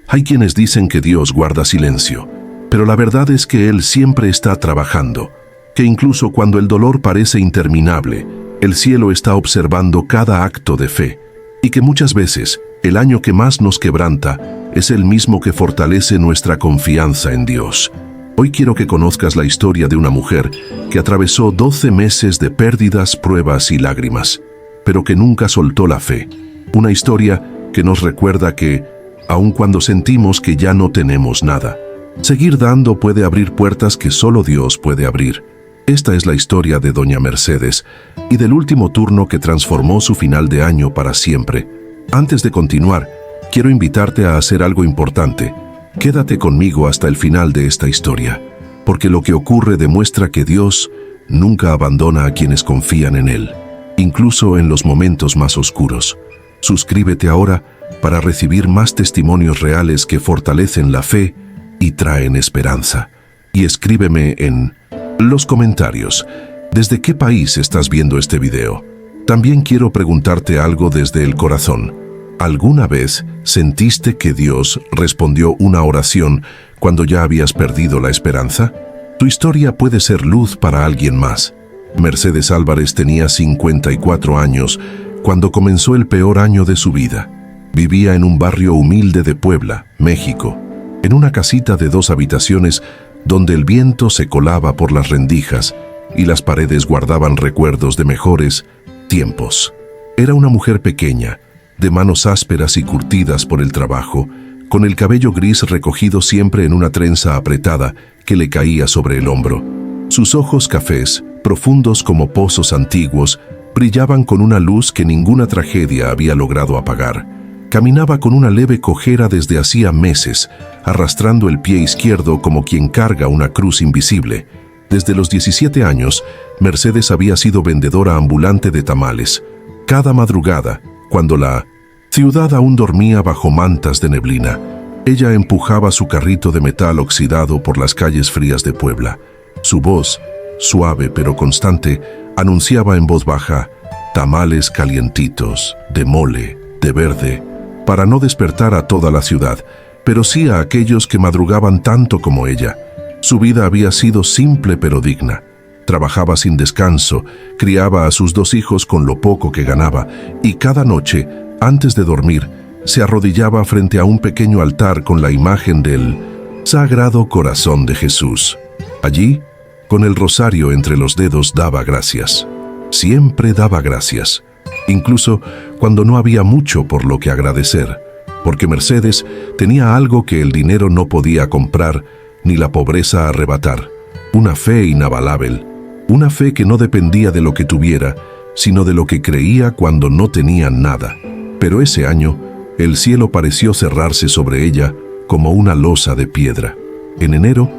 Hay quienes dicen que Dios guarda silencio, pero la verdad es que Él siempre está trabajando, que incluso cuando el dolor parece interminable, el cielo está observando cada acto de fe, y que muchas veces el año que más nos quebranta es el mismo que fortalece nuestra confianza en Dios. Hoy quiero que conozcas la historia de una mujer que atravesó 12 meses de pérdidas, pruebas y lágrimas, pero que nunca soltó la fe. Una historia que nos recuerda que, aun cuando sentimos que ya no tenemos nada, seguir dando puede abrir puertas que solo Dios puede abrir. Esta es la historia de Doña Mercedes y del último turno que transformó su final de año para siempre. Antes de continuar, quiero invitarte a hacer algo importante. Quédate conmigo hasta el final de esta historia, porque lo que ocurre demuestra que Dios nunca abandona a quienes confían en Él, incluso en los momentos más oscuros. Suscríbete ahora para recibir más testimonios reales que fortalecen la fe y traen esperanza. Y escríbeme en los comentarios desde qué país estás viendo este video. También quiero preguntarte algo desde el corazón. ¿Alguna vez sentiste que Dios respondió una oración cuando ya habías perdido la esperanza? Tu historia puede ser luz para alguien más. Mercedes Álvarez tenía 54 años cuando comenzó el peor año de su vida. Vivía en un barrio humilde de Puebla, México, en una casita de 2 habitaciones donde el viento se colaba por las rendijas y las paredes guardaban recuerdos de mejores tiempos. Era una mujer pequeña, de manos ásperas y curtidas por el trabajo, con el cabello gris recogido siempre en una trenza apretada que le caía sobre el hombro. Sus ojos cafés, profundos como pozos antiguos, brillaban con una luz que ninguna tragedia había logrado apagar. Caminaba con una leve cojera desde hacía meses, arrastrando el pie izquierdo como quien carga una cruz invisible. Desde los 17 años, Mercedes había sido vendedora ambulante de tamales. Cada madrugada, cuando la ciudad aún dormía bajo mantas de neblina, ella empujaba su carrito de metal oxidado por las calles frías de Puebla. Su voz, suave pero constante, anunciaba en voz baja: tamales calientitos, de mole, de verde, para no despertar a toda la ciudad, pero sí a aquellos que madrugaban tanto como ella. Su vida había sido simple pero digna. Trabajaba sin descanso, criaba a sus 2 hijos con lo poco que ganaba, y cada noche, antes de dormir, se arrodillaba frente a un pequeño altar con la imagen del Sagrado Corazón de Jesús. Allí, con el rosario entre los dedos, daba gracias. Siempre daba gracias, incluso cuando no había mucho por lo que agradecer, porque Mercedes tenía algo que el dinero no podía comprar ni la pobreza arrebatar: una fe inabalable, una fe que no dependía de lo que tuviera, sino de lo que creía cuando no tenía nada. Pero ese año, el cielo pareció cerrarse sobre ella como una losa de piedra. En enero,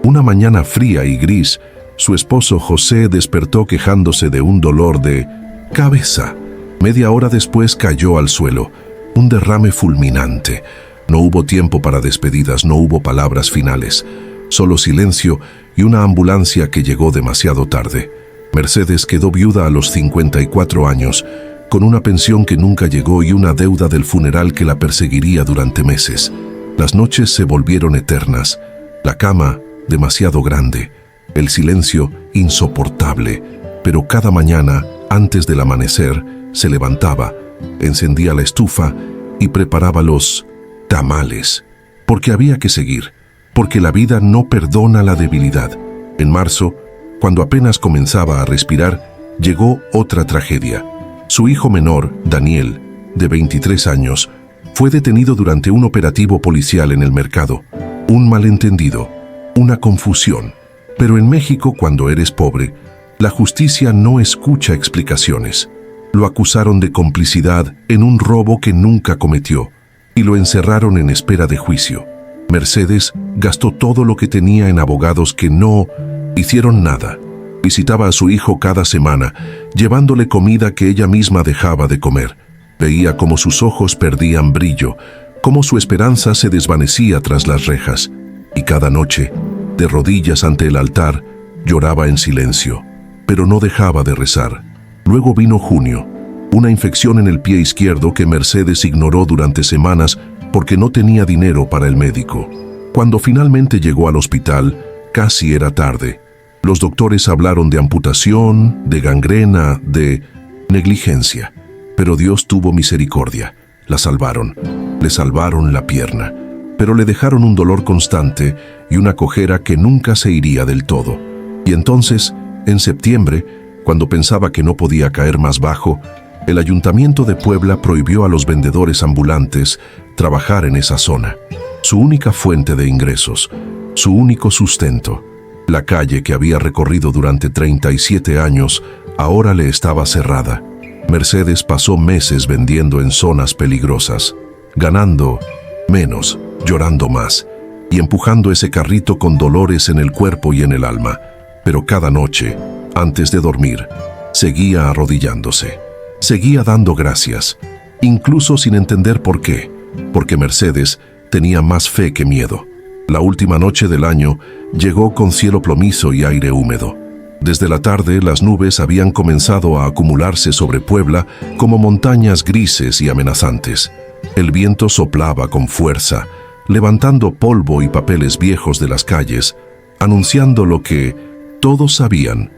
una mañana fría y gris, su esposo José despertó quejándose de un dolor de cabeza. Media hora después cayó al suelo, un derrame fulminante. No hubo tiempo para despedidas, no hubo palabras finales, solo silencio y una ambulancia que llegó demasiado tarde. Mercedes quedó viuda a los 54 años, con una pensión que nunca llegó y una deuda del funeral que la perseguiría durante meses. Las noches se volvieron eternas, la cama demasiado grande, el silencio insoportable, pero cada mañana, antes del amanecer, se levantaba, encendía la estufa y preparaba los tamales, porque había que seguir, porque la vida no perdona la debilidad. En marzo, cuando apenas comenzaba a respirar, llegó otra tragedia. Su hijo menor, Daniel, de 23 años, fue detenido durante un operativo policial en el mercado. Un malentendido, una confusión. Pero en México, cuando eres pobre, la justicia no escucha explicaciones. Lo acusaron de complicidad en un robo que nunca cometió y lo encerraron en espera de juicio. Mercedes gastó todo lo que tenía en abogados que no hicieron nada. Visitaba a su hijo cada semana, llevándole comida que ella misma dejaba de comer. Veía cómo sus ojos perdían brillo, cómo su esperanza se desvanecía tras las rejas. Y cada noche, de rodillas ante el altar, lloraba en silencio, pero no dejaba de rezar. Luego vino junio, una infección en el pie izquierdo que Mercedes ignoró durante semanas porque no tenía dinero para el médico. Cuando finalmente llegó al hospital, casi era tarde. Los doctores hablaron de amputación, de gangrena, de negligencia. Pero Dios tuvo misericordia. La salvaron. Le salvaron la pierna. Pero le dejaron un dolor constante y una cojera que nunca se iría del todo. Y entonces, en septiembre, cuando pensaba que no podía caer más bajo, el Ayuntamiento de Puebla prohibió a los vendedores ambulantes trabajar en esa zona. Su única fuente de ingresos, su único sustento. La calle que había recorrido durante 37 años ahora le estaba cerrada. Mercedes pasó meses vendiendo en zonas peligrosas, ganando menos, llorando más y empujando ese carrito con dolores en el cuerpo y en el alma. Pero cada noche, antes de dormir, seguía arrodillándose. Seguía dando gracias, incluso sin entender por qué, porque Mercedes tenía más fe que miedo. La última noche del año llegó con cielo plomizo y aire húmedo. Desde la tarde las nubes habían comenzado a acumularse sobre Puebla como montañas grises y amenazantes. El viento soplaba con fuerza, levantando polvo y papeles viejos de las calles, anunciando lo que todos sabían: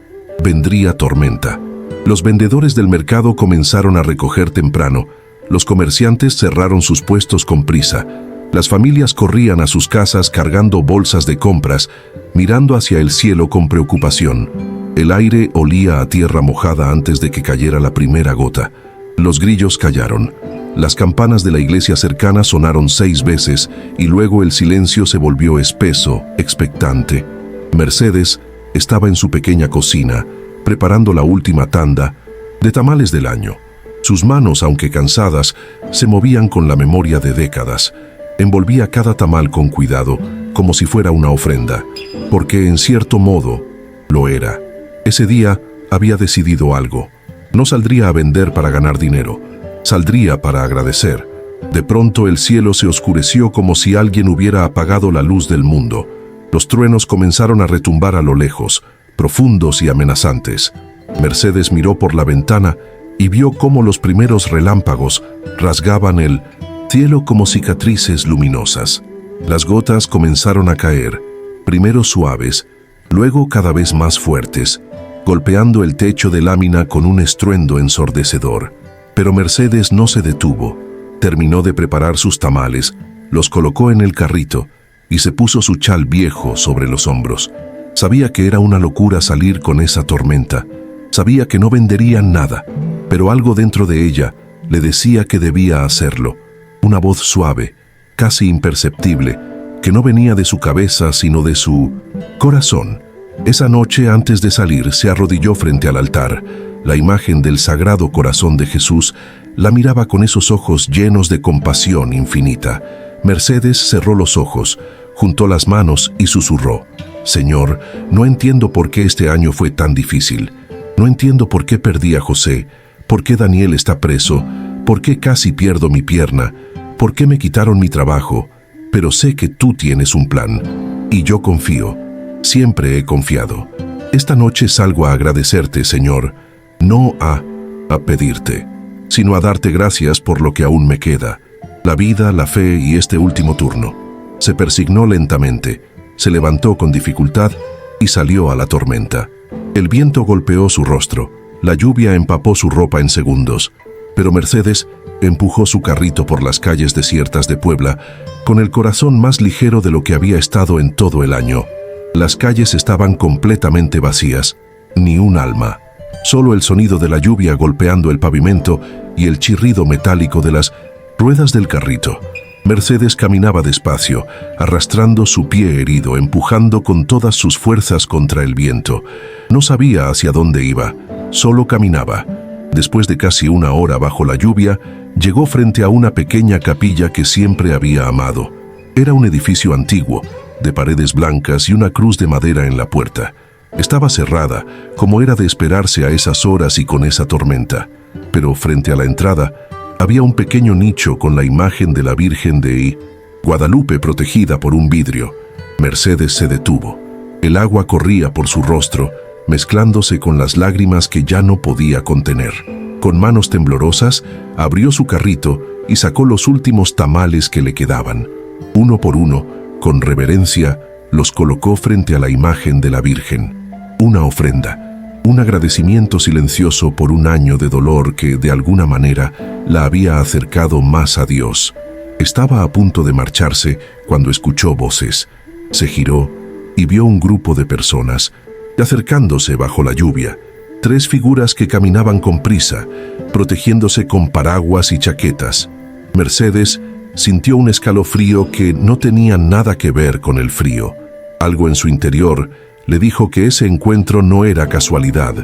vendría tormenta. Los vendedores del mercado comenzaron a recoger temprano, los comerciantes cerraron sus puestos con prisa, las familias corrían a sus casas cargando bolsas de compras, mirando hacia el cielo con preocupación. El aire olía a tierra mojada antes de que cayera la primera gota. Los grillos callaron. Las campanas de la iglesia cercana sonaron 6 veces y luego el silencio se volvió espeso, expectante. Mercedes estaba en su pequeña cocina, preparando la última tanda de tamales del año. Sus manos, aunque cansadas, se movían con la memoria de décadas. Envolvía cada tamal con cuidado, como si fuera una ofrenda, porque en cierto modo lo era. Ese día había decidido algo. No saldría a vender para ganar dinero, saldría para agradecer. De pronto el cielo se oscureció como si alguien hubiera apagado la luz del mundo. Los truenos comenzaron a retumbar a lo lejos, profundos y amenazantes. Mercedes miró por la ventana y vio cómo los primeros relámpagos rasgaban el cielo como cicatrices luminosas. Las gotas comenzaron a caer, primero suaves, luego cada vez más fuertes, golpeando el techo de lámina con un estruendo ensordecedor. Pero Mercedes no se detuvo. Terminó de preparar sus tamales, los colocó en el carrito y se puso su chal viejo sobre los hombros. Sabía que era una locura salir con esa tormenta. Sabía que no venderían nada, pero algo dentro de ella le decía que debía hacerlo. Una voz suave, casi imperceptible, que no venía de su cabeza sino de su corazón. Esa noche, antes de salir, se arrodilló frente al altar. La imagen del Sagrado Corazón de Jesús la miraba con esos ojos llenos de compasión infinita. Mercedes cerró los ojos, juntó las manos y susurró: Señor, no entiendo por qué este año fue tan difícil. No entiendo por qué perdí a José, por qué Daniel está preso, por qué casi pierdo mi pierna, por qué me quitaron mi trabajo, pero sé que tú tienes un plan, y yo confío, siempre he confiado. Esta noche salgo a agradecerte, Señor, no a pedirte, sino a darte gracias por lo que aún me queda, la vida, la fe y este último turno. Se persignó lentamente, se levantó con dificultad y salió a la tormenta. El viento golpeó su rostro, la lluvia empapó su ropa en segundos, pero Mercedes empujó su carrito por las calles desiertas de Puebla con el corazón más ligero de lo que había estado en todo el año. Las calles estaban completamente vacías, ni un alma, solo el sonido de la lluvia golpeando el pavimento y el chirrido metálico de las ruedas del carrito. Mercedes caminaba despacio, arrastrando su pie herido, empujando con todas sus fuerzas contra el viento. No sabía hacia dónde iba, solo caminaba. Después de casi 1 hora bajo la lluvia, llegó frente a una pequeña capilla que siempre había amado. Era un edificio antiguo, de paredes blancas y una cruz de madera en la puerta. Estaba cerrada, como era de esperarse a esas horas y con esa tormenta. Pero frente a la entrada, había un pequeño nicho con la imagen de la Virgen de Guadalupe protegida por un vidrio. Mercedes se detuvo. El agua corría por su rostro, mezclándose con las lágrimas que ya no podía contener. Con manos temblorosas, abrió su carrito y sacó los últimos tamales que le quedaban. Uno por uno, con reverencia, los colocó frente a la imagen de la Virgen. Una ofrenda, un agradecimiento silencioso por un año de dolor que, de alguna manera, la había acercado más a Dios. Estaba a punto de marcharse cuando escuchó voces. Se giró y vio un grupo de personas, acercándose bajo la lluvia. 3 figuras que caminaban con prisa, protegiéndose con paraguas y chaquetas. Mercedes sintió un escalofrío que no tenía nada que ver con el frío. Algo en su interior le dijo que ese encuentro no era casualidad.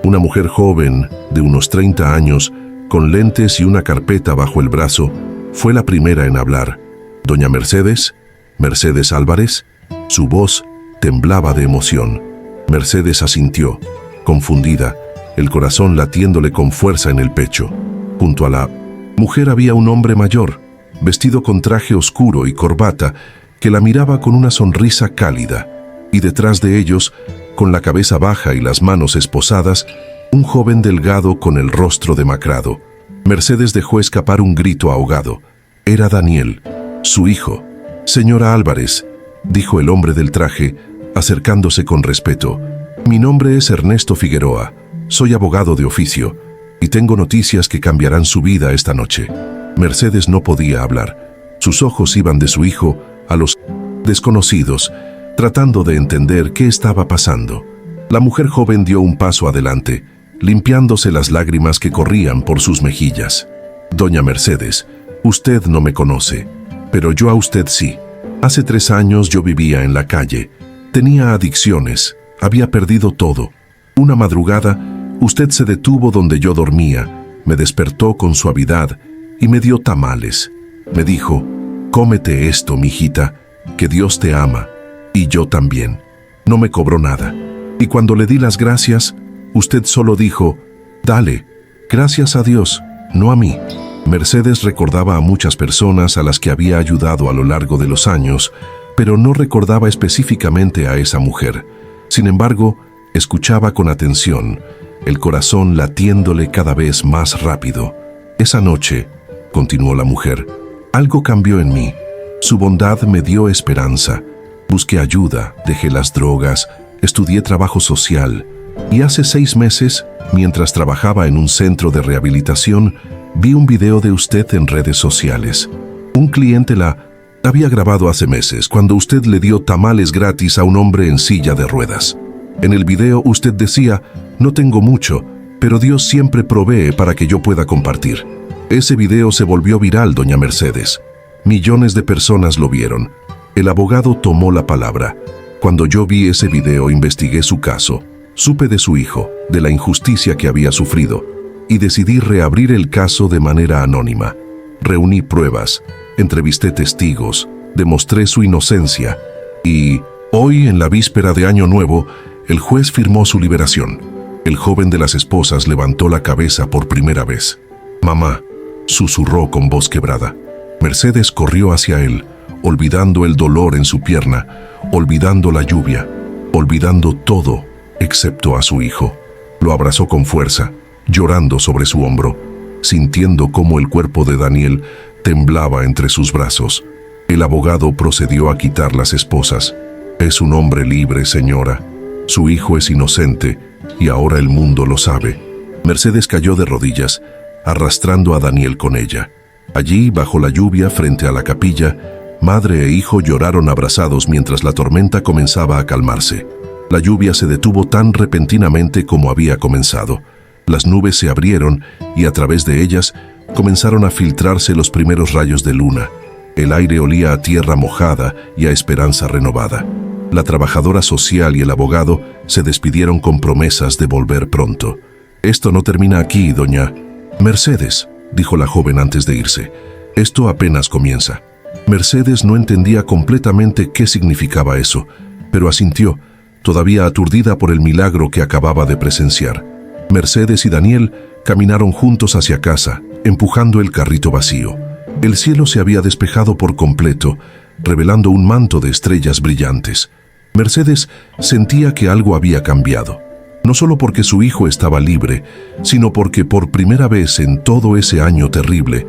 Una mujer joven, de unos 30 años, con lentes y una carpeta bajo el brazo, fue la primera en hablar. «¿Doña Mercedes? ¿Mercedes Álvarez?» Su voz temblaba de emoción. Mercedes asintió, confundida, el corazón latiéndole con fuerza en el pecho. Junto a la mujer había un hombre mayor, vestido con traje oscuro y corbata, que la miraba con una sonrisa cálida, y detrás de ellos, con la cabeza baja y las manos esposadas, un joven delgado con el rostro demacrado. Mercedes dejó escapar un grito ahogado. Era Daniel, su hijo. «Señora Álvarez», dijo el hombre del traje, acercándose con respeto. «Mi nombre es Ernesto Figueroa, soy abogado de oficio, y tengo noticias que cambiarán su vida esta noche». Mercedes no podía hablar. Sus ojos iban de su hijo a los desconocidos, tratando de entender qué estaba pasando. La mujer joven dio un paso adelante, limpiándose las lágrimas que corrían por sus mejillas. «Doña Mercedes, usted no me conoce, pero yo a usted sí. Hace 3 años yo vivía en la calle. Tenía adicciones, había perdido todo. Una madrugada, usted se detuvo donde yo dormía, me despertó con suavidad y me dio tamales. Me dijo, cómete esto, mijita, que Dios te ama, y yo también. No me cobró nada. Y cuando le di las gracias, usted solo dijo, dale, gracias a Dios, no a mí». Mercedes recordaba a muchas personas a las que había ayudado a lo largo de los años, pero no recordaba específicamente a esa mujer. Sin embargo, escuchaba con atención, el corazón latiéndole cada vez más rápido. «Esa noche», continuó la mujer, «algo cambió en mí. Su bondad me dio esperanza. Busqué ayuda, dejé las drogas, estudié trabajo social, y hace 6 meses, mientras trabajaba en un centro de rehabilitación, vi un video de usted en redes sociales. Un cliente la había grabado hace meses, cuando usted le dio tamales gratis a un hombre en silla de ruedas. En el video usted decía, no tengo mucho, pero Dios siempre provee para que yo pueda compartir. Ese video se volvió viral, doña Mercedes. Millones de personas lo vieron. El abogado tomó la palabra. Cuando yo vi ese video, investigué su caso. Supe de su hijo, de la injusticia que había sufrido, y decidí reabrir el caso de manera anónima. Reuní pruebas, entrevisté testigos, demostré su inocencia, y hoy, en la víspera de Año Nuevo, el juez firmó su liberación. El joven de las esposas levantó la cabeza por primera vez. «Mamá», susurró con voz quebrada. Mercedes corrió hacia él, olvidando el dolor en su pierna, olvidando la lluvia, olvidando todo, excepto a su hijo. Lo abrazó con fuerza, llorando sobre su hombro, sintiendo cómo el cuerpo de Daniel temblaba entre sus brazos. El abogado procedió a quitar las esposas. «Es un hombre libre, señora. Su hijo es inocente, y ahora el mundo lo sabe». Mercedes cayó de rodillas, arrastrando a Daniel con ella. Allí, bajo la lluvia, frente a la capilla, madre e hijo lloraron abrazados mientras la tormenta comenzaba a calmarse. La lluvia se detuvo tan repentinamente como había comenzado. Las nubes se abrieron y a través de ellas comenzaron a filtrarse los primeros rayos de luna. El aire olía a tierra mojada y a esperanza renovada. La trabajadora social y el abogado se despidieron con promesas de volver pronto. «Esto no termina aquí, doña Mercedes», dijo la joven antes de irse. «Esto apenas comienza». Mercedes no entendía completamente qué significaba eso, pero asintió, todavía aturdida por el milagro que acababa de presenciar. Mercedes y Daniel caminaron juntos hacia casa, empujando el carrito vacío. El cielo se había despejado por completo, revelando un manto de estrellas brillantes. Mercedes sentía que algo había cambiado, no solo porque su hijo estaba libre, sino porque por primera vez en todo ese año terrible,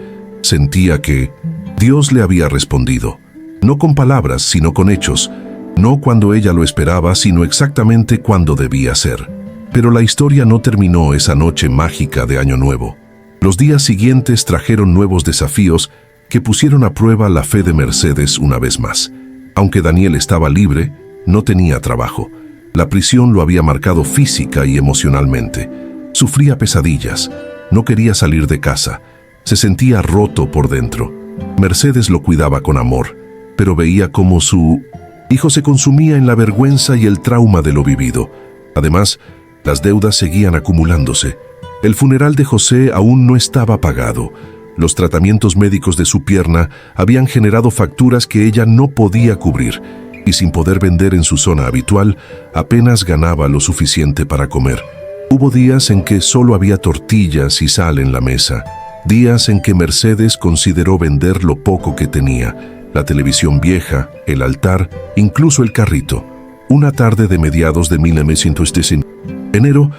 Sentía que Dios le había respondido, no con palabras, sino con hechos, no cuando ella lo esperaba, sino exactamente cuando debía ser. Pero la historia no terminó esa noche mágica de Año Nuevo. Los días siguientes trajeron nuevos desafíos que pusieron a prueba la fe de Mercedes una vez más. Aunque Daniel estaba libre, no tenía trabajo. La prisión lo había marcado física y emocionalmente. Sufría pesadillas, no quería salir de casa, se sentía roto por dentro. Mercedes lo cuidaba con amor, pero veía cómo su hijo se consumía en la vergüenza y el trauma de lo vivido. Además, las deudas seguían acumulándose. El funeral de José aún no estaba pagado. Los tratamientos médicos de su pierna habían generado facturas que ella no podía cubrir, y sin poder vender en su zona habitual, apenas ganaba lo suficiente para comer. Hubo días en que solo había tortillas y sal en la mesa, días en que Mercedes consideró vender lo poco que tenía, la televisión vieja, el altar, incluso el carrito. Una tarde de mediados de 1910, enero,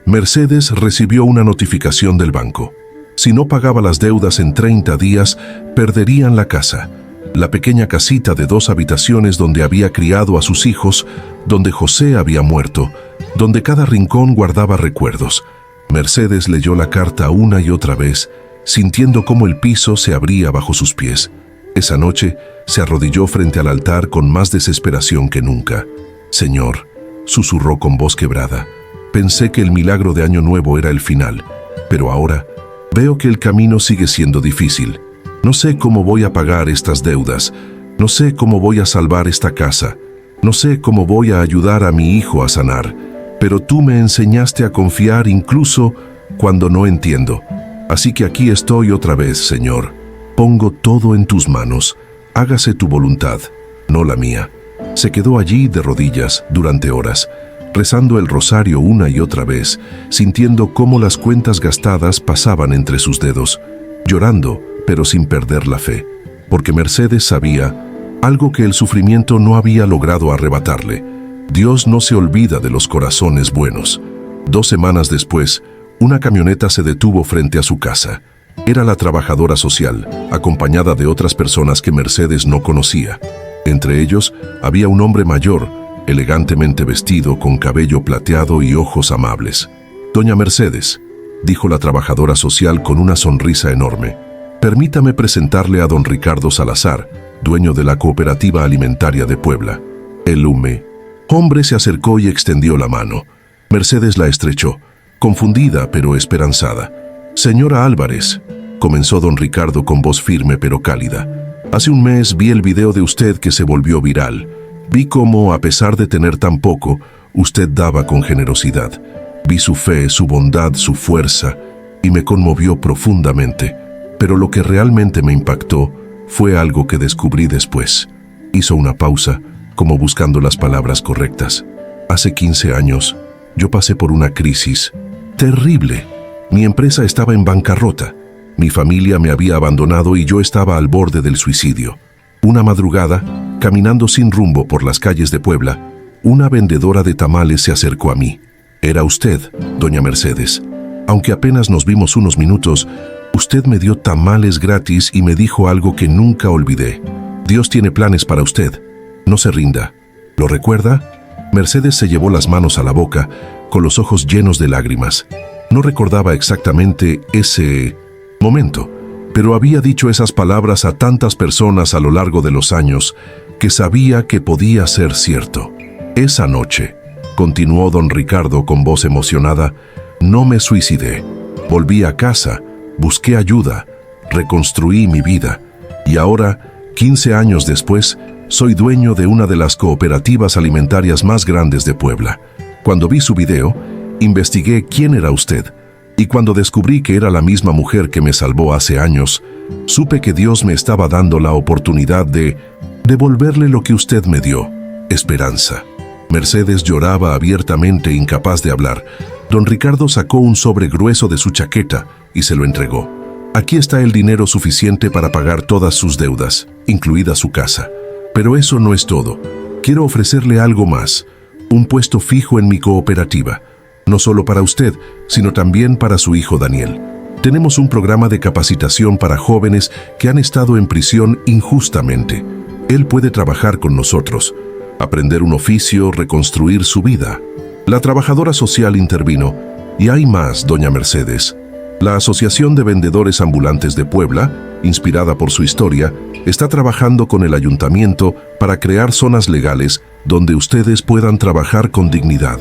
Mercedes recibió una notificación del banco. Si no pagaba las deudas en 30 días, perderían la casa. La pequeña casita de 2 habitaciones donde había criado a sus hijos, donde José había muerto, donde cada rincón guardaba recuerdos. Mercedes leyó la carta una y otra vez, sintiendo cómo el piso se abría bajo sus pies. Esa noche se arrodilló frente al altar con más desesperación que nunca. «Señor», susurró con voz quebrada, «pensé que el milagro de Año Nuevo era el final, pero ahora veo que el camino sigue siendo difícil. No sé cómo voy a pagar estas deudas, no sé cómo voy a salvar esta casa, no sé cómo voy a ayudar a mi hijo a sanar, pero tú me enseñaste a confiar incluso cuando no entiendo. Así que aquí estoy otra vez, Señor. Pongo todo en tus manos. Hágase tu voluntad, no la mía». Se quedó allí de rodillas durante horas, rezando el rosario una y otra vez, sintiendo cómo las cuentas gastadas pasaban entre sus dedos, llorando, pero sin perder la fe, porque Mercedes sabía algo que el sufrimiento no había logrado arrebatarle. Dios no se olvida de los corazones buenos. 2 semanas después, una camioneta se detuvo frente a su casa. Era la trabajadora social, acompañada de otras personas que Mercedes no conocía. Entre ellos había un hombre mayor, elegantemente vestido, con cabello plateado y ojos amables. «Doña Mercedes», dijo la trabajadora social con una sonrisa enorme, «permítame presentarle a don Ricardo Salazar, dueño de la Cooperativa Alimentaria de Puebla». El hombre se acercó y extendió la mano. Mercedes la estrechó, confundida pero esperanzada. «Señora Álvarez», comenzó don Ricardo con voz firme pero cálida, «hace un mes vi el video de usted que se volvió viral. Vi cómo, a pesar de tener tan poco, usted daba con generosidad. Vi su fe, su bondad, su fuerza, y me conmovió profundamente. Pero lo que realmente me impactó fue algo que descubrí después». Hizo una pausa, como buscando las palabras correctas. «Hace 15 años, yo pasé por una crisis terrible. Mi empresa estaba en bancarrota. Mi familia me había abandonado y yo estaba al borde del suicidio. Una madrugada, caminando sin rumbo por las calles de Puebla, una vendedora de tamales se acercó a mí. Era usted, doña Mercedes. Aunque apenas nos vimos unos minutos, usted me dio tamales gratis y me dijo algo que nunca olvidé. Dios tiene planes para usted. No se rinda. ¿Lo recuerda?». Mercedes se llevó las manos a la boca, con los ojos llenos de lágrimas. No recordaba exactamente ese momento, pero había dicho esas palabras a tantas personas a lo largo de los años que sabía que podía ser cierto. «Esa noche», continuó don Ricardo con voz emocionada, «no me suicidé. Volví a casa, busqué ayuda, reconstruí mi vida, y ahora, 15 años después, soy dueño de una de las cooperativas alimentarias más grandes de Puebla. Cuando vi su video, investigué quién era usted, y cuando descubrí que era la misma mujer que me salvó hace años, supe que Dios me estaba dando la oportunidad de devolverle lo que usted me dio, esperanza». Mercedes lloraba abiertamente, incapaz de hablar. Don Ricardo sacó un sobre grueso de su chaqueta y se lo entregó. «Aquí está el dinero suficiente para pagar todas sus deudas, incluida su casa. Pero eso no es todo. Quiero ofrecerle algo más, un puesto fijo en mi cooperativa. No solo para usted, sino también para su hijo Daniel. Tenemos un programa de capacitación para jóvenes que han estado en prisión injustamente. Él puede trabajar con nosotros, aprender un oficio, reconstruir su vida. La trabajadora social intervino. Y hay más, doña Mercedes. La Asociación de Vendedores Ambulantes de Puebla, inspirada por su historia, está trabajando con el ayuntamiento para crear zonas legales donde ustedes puedan trabajar con dignidad.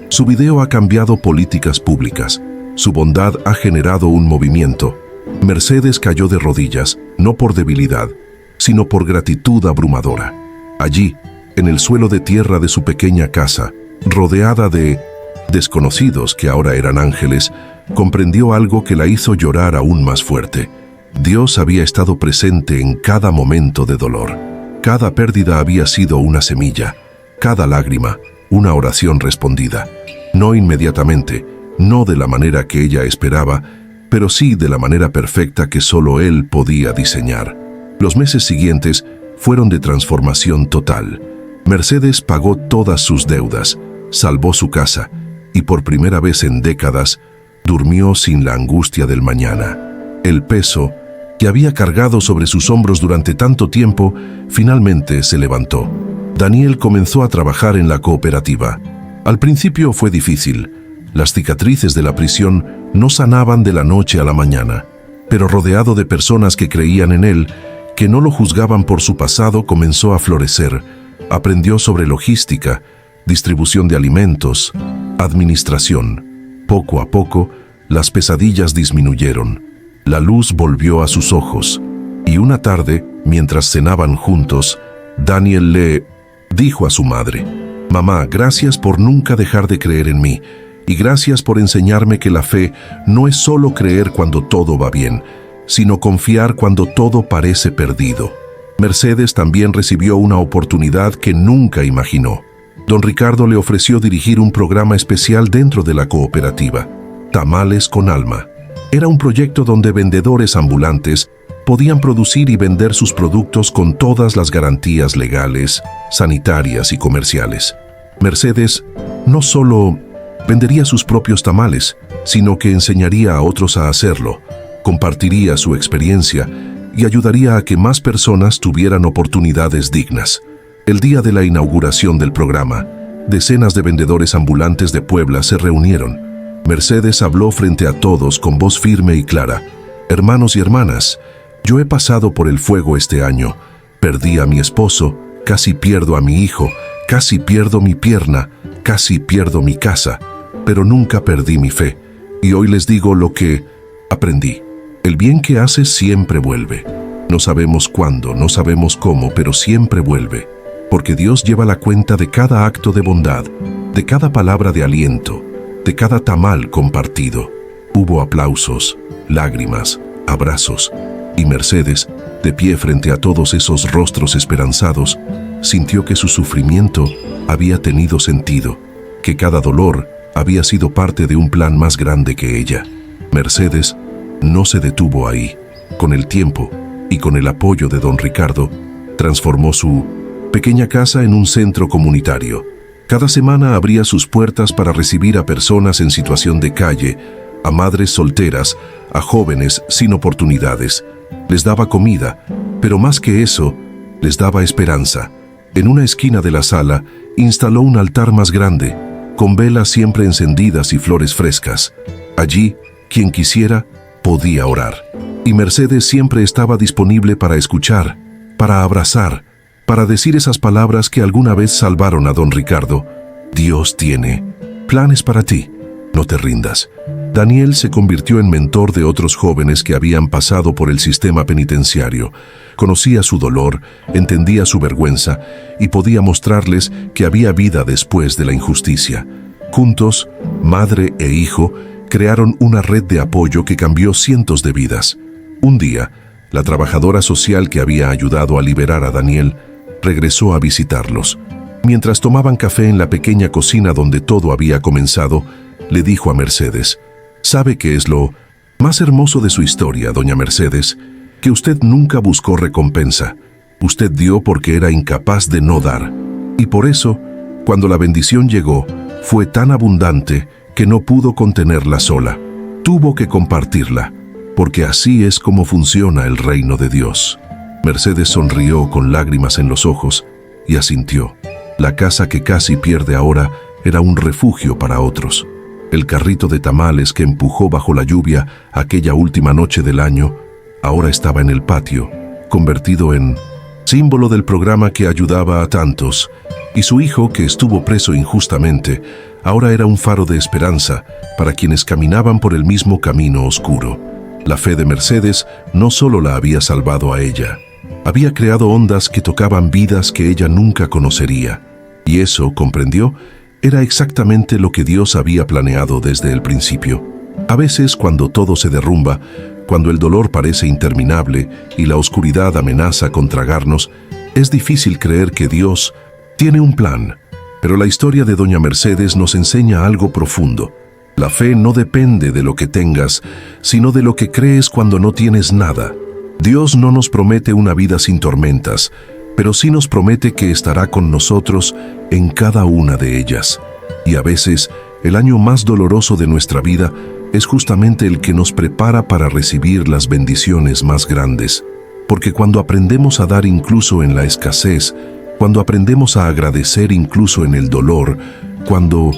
Su video ha cambiado políticas públicas. Su bondad ha generado un movimiento. Mercedes cayó de rodillas, no por debilidad, sino por gratitud abrumadora. Allí, en el suelo de tierra de su pequeña casa, rodeada de desconocidos que ahora eran ángeles, comprendió algo que la hizo llorar aún más fuerte. Dios había estado presente en cada momento de dolor. Cada pérdida había sido una semilla, cada lágrima, una oración respondida. No inmediatamente, no de la manera que ella esperaba, pero sí de la manera perfecta que solo Él podía diseñar. Los meses siguientes fueron de transformación total. Mercedes pagó todas sus deudas, salvó su casa y por primera vez en décadas durmió sin la angustia del mañana. El peso que había cargado sobre sus hombros durante tanto tiempo finalmente se levantó. Daniel comenzó a trabajar en la cooperativa. Al principio fue difícil. Las cicatrices de la prisión no sanaban de la noche a la mañana, pero rodeado de personas que creían en él, que no lo juzgaban por su pasado, comenzó a florecer. Aprendió sobre logística, distribución de alimentos, administración. Poco a poco, las pesadillas disminuyeron. La luz volvió a sus ojos, y una tarde, mientras cenaban juntos, Daniel le dijo a su madre: «Mamá, gracias por nunca dejar de creer en mí, y gracias por enseñarme que la fe no es solo creer cuando todo va bien, sino confiar cuando todo parece perdido». Mercedes también recibió una oportunidad que nunca imaginó. Don Ricardo le ofreció dirigir un programa especial dentro de la cooperativa, Tamales con Alma. Era un proyecto donde vendedores ambulantes podían producir y vender sus productos con todas las garantías legales, sanitarias y comerciales. Mercedes no solo vendería sus propios tamales, sino que enseñaría a otros a hacerlo, compartiría su experiencia y ayudaría a que más personas tuvieran oportunidades dignas. El día de la inauguración del programa, decenas de vendedores ambulantes de Puebla se reunieron. Mercedes habló frente a todos con voz firme y clara: «Hermanos y hermanas, yo he pasado por el fuego este año. Perdí a mi esposo, casi pierdo a mi hijo, casi pierdo mi pierna, casi pierdo mi casa, pero nunca perdí mi fe. Y hoy les digo lo que aprendí. El bien que haces siempre vuelve. No sabemos cuándo, no sabemos cómo, pero siempre vuelve. Porque Dios lleva la cuenta de cada acto de bondad, de cada palabra de aliento, de cada tamal compartido». Hubo aplausos, lágrimas, abrazos, y Mercedes, de pie frente a todos esos rostros esperanzados, sintió que su sufrimiento había tenido sentido, que cada dolor había sido parte de un plan más grande que ella. Mercedes no se detuvo ahí. Con el tiempo y con el apoyo de don Ricardo, transformó su pequeña casa en un centro comunitario. Cada semana abría sus puertas para recibir a personas en situación de calle, a madres solteras, a jóvenes sin oportunidades. Les daba comida, pero más que eso, les daba esperanza. En una esquina de la sala, instaló un altar más grande, con velas siempre encendidas y flores frescas. Allí, quien quisiera, podía orar. Y Mercedes siempre estaba disponible para escuchar, para abrazar, para decir esas palabras que alguna vez salvaron a don Ricardo: «Dios tiene planes para ti, no te rindas». Daniel se convirtió en mentor de otros jóvenes que habían pasado por el sistema penitenciario. Conocía su dolor, entendía su vergüenza y podía mostrarles que había vida después de la injusticia. Juntos, madre e hijo crearon una red de apoyo que cambió cientos de vidas. Un día, la trabajadora social que había ayudado a liberar a Daniel regresó a visitarlos. Mientras tomaban café en la pequeña cocina donde todo había comenzado, le dijo a Mercedes: «¿Sabe qué es lo más hermoso de su historia, doña Mercedes? Que usted nunca buscó recompensa. Usted dio porque era incapaz de no dar. Y por eso, cuando la bendición llegó, fue tan abundante que no pudo contenerla sola. Tuvo que compartirla. porque así es como funciona el reino de Dios. Mercedes sonrió con lágrimas en los ojos y asintió. La casa que casi pierde ahora era un refugio para otros. El carrito de tamales que empujó bajo la lluvia aquella última noche del año ahora estaba en el patio, convertido en símbolo del programa que ayudaba a tantos, y su hijo, que estuvo preso injustamente, ahora era un faro de esperanza para quienes caminaban por el mismo camino oscuro. La fe de Mercedes no solo la había salvado a ella, había creado ondas que tocaban vidas que ella nunca conocería, y eso, comprendió, era exactamente lo que Dios había planeado desde el principio. A veces, cuando todo se derrumba, cuando el dolor parece interminable y la oscuridad amenaza con tragarnos, es difícil creer que Dios tiene un plan. Pero la historia de Doña Mercedes nos enseña algo profundo. La fe no depende de lo que tengas, sino de lo que crees cuando no tienes nada. Dios no nos promete una vida sin tormentas, pero sí nos promete que estará con nosotros en cada una de ellas. Y a veces, el año más doloroso de nuestra vida es justamente el que nos prepara para recibir las bendiciones más grandes. Porque cuando aprendemos a dar incluso en la escasez, cuando aprendemos a agradecer incluso en el dolor, cuando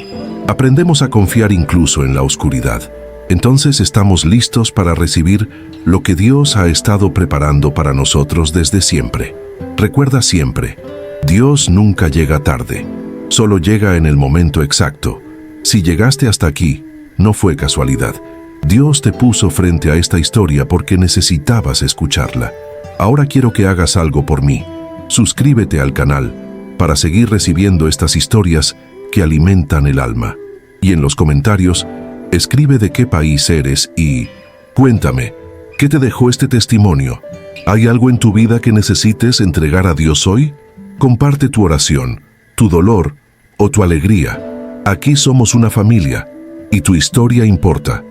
aprendemos a confiar incluso en la oscuridad, entonces estamos listos para recibir lo que Dios ha estado preparando para nosotros desde siempre. Recuerda siempre, Dios nunca llega tarde, solo llega en el momento exacto. Si llegaste hasta aquí, no fue casualidad. Dios te puso frente a esta historia porque necesitabas escucharla. Ahora quiero que hagas algo por mí. Suscríbete al canal para seguir recibiendo estas historias que alimentan el alma. Y en los comentarios, escribe de qué país eres y cuéntame, ¿qué te dejó este testimonio? ¿Hay algo en tu vida que necesites entregar a Dios hoy? Comparte tu oración, tu dolor o tu alegría. Aquí somos una familia y tu historia importa.